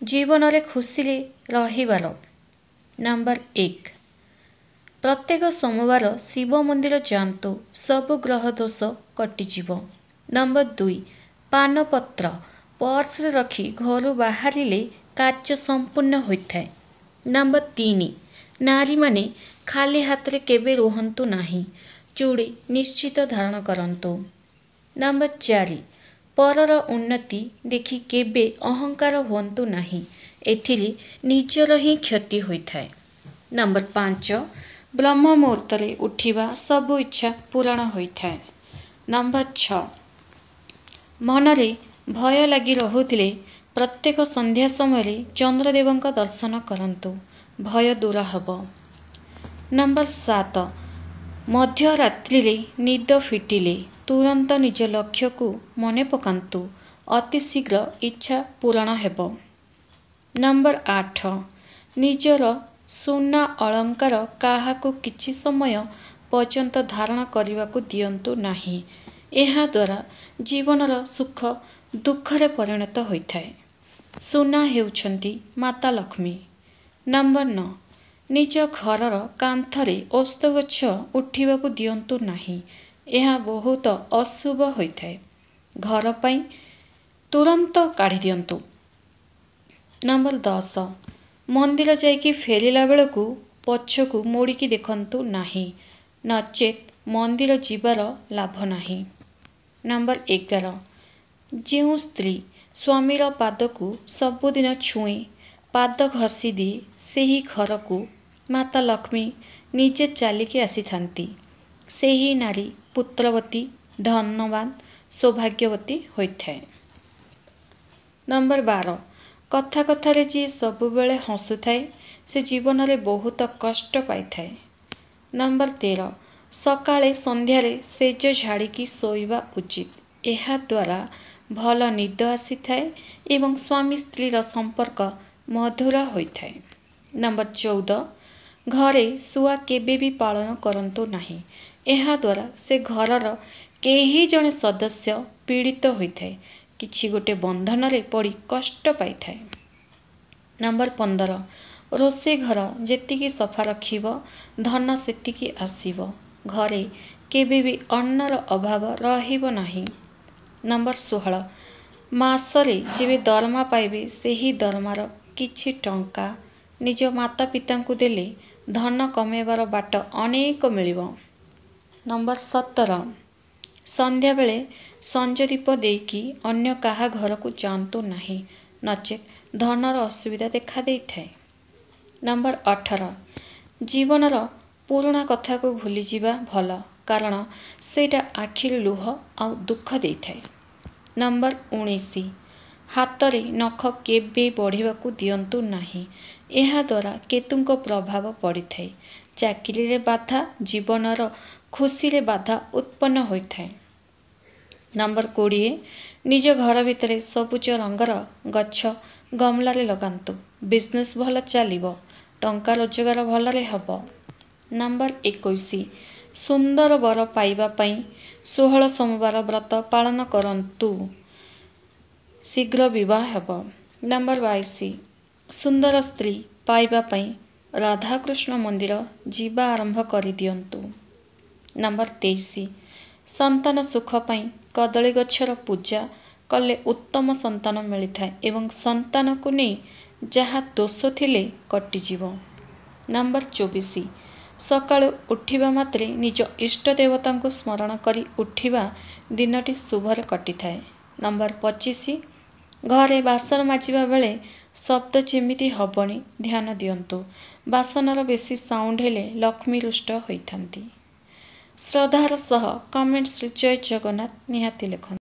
जीवन रे खुशी रहिबार। नंबर 1 प्रत्येक सोमवार शिव मंदिर जातु सबु ग्रह दोष कटिजिव। नंबर 2 पानपत्र पर्स रे रखी घर बाहरिले कार्य संपूर्ण होइथाय। नंबर 3 नारी माने खाली हाथ रे केबे रुहंतु नाही, चूड़ी निश्चित धारण करंतु। नंबर 4 परर उन्नति देखि केबे अहंकार हुअंतु नाही, एथिले निजर ही क्षति होइथाय। नंबर 5 ब्रह्म मुहूर्त रे उठिबा सबु इच्छा पूर्ण होइथाय। नंबर 6 मनरे भय लगी रहुथिले प्रत्येक संध्या समय चंद्रदेवंक दर्शन करंतु, भय दूर हब। नंबर 7 मध्यरात्रि रे निद फिटिले तुरंत निज लक्ष्य को मने पकांतु, अति शीघ्र इच्छा पूर्ण हेब। नंबर 8 निजर सुना अलंकार काहाकु किछि समय पर्यंत धारण करने दियंतु नाही, एहा द्वारा जीवनर सुख दुखरे परिणत होइथाय। सुना हेउछंती माता लक्ष्मी। नंबर 9 निज घरर कांथरे ओस्त गछ उठिबाकु दियंतु नाही, एहा बहुत अशुभ होइथाय, घर पई तुरंत काढ़ी दियंतु। नंबर 10 मंदिर जाइकी फेरिला बेलकु पछकु मोड़िकी देखंतु नाही, नचेत मंदिर जीवार लाभ नाही। नंबर 11 जेउ स्त्री स्वामीर पादकु सबुदिन छुए पाद घसी दिए, सेही घर को माता लक्ष्मी निजे चालिकी आसीथांती, सेही नारी पुत्रवती धनवान सौभाग्यवती होइथाय। नंबर 12 कथा कथारे जी सबु बेले हसुथाय से जीवन रे बहुत कष्ट पाइथाय। नंबर 13 सकाळे संध्यारे सेज झाड़ीकी सोइबा उचित, एहा द्वारा भल निद आसीथाय एवं स्वामी स्त्रीर संपर्क मधुर होइथाय। नंबर 14 घरे सुआ केबे भी पालन करंतु नाही, एहा द्वारा से घरर केही जने सदस्य पीड़ित होइथाय, किछि गोटे बंधन रे पड़ी कष्ट पाइथाय। नंबर 15 रोसे घर जेतिकी सफा रखिब धन सेतिकी आसीब, घरे केबे भी अन्नर अभाव रहिब नाही। नंबर 16 मासरे जेबे दरमा पाइबे सेही दरमार किछि टंका निज माता पिता को देले धन कमेबार बाट अनेक मिलिब। नंबर 17 संध्या बेले संज दीप देकी अन्य काहा घर को जांतु नाही, नचेत धनर असुविधा देखा देइथाय। नंबर 18 जीवनर पुराणा कथा को भूली जिबा भल, कारण सेटा आखिर लुह आ दुख देइथाय। नंबर 19 हातरे नख केबे बढ़िबाकू दियंतु नाही, एहा द्वारा केतुंक प्रभाव पड़िथाय, चाकिरी रे बाधा जीवनर खुशी रे बाधा उत्पन्न होइथाय। नंबर 20 निज घर भितरे सबुज रंगर गछ गमला रे लगांतु, बिजनेस भल चलिब, टंका रोजगार भल रे हब। नंबर 21 सुंदर वर पाइबा पई 16 सोमवार व्रत पालन करंतु, शीघ्र विवाह हेब। नंबर 22 सुंदर स्त्री पाइबा पई राधा कृष्ण मंदिर जीवा आरंभ करि दियंतु। नंबर 23 संतान सुख पई कदली गछर पूजा कले उत्तम संतान मिलिथाय एवं संतान को नहीं जहा दोष थिले कटिजिव। नंबर 24 सकाळु उठिबा मात्रे निज इष्ट देवता को स्मरण करी उठिबा दिनटी शुभर कटिथाय। नंबर 25 घरे बासन माजिबा बेले शब्द जेमिति हबनी ध्यान दियंतु, बासनर बेसी साउंड हेले लक्ष्मी रुष्ट होइथांती। श्रद्धार सह कमेंट्स जय जगन्नाथ निहाती लेखन।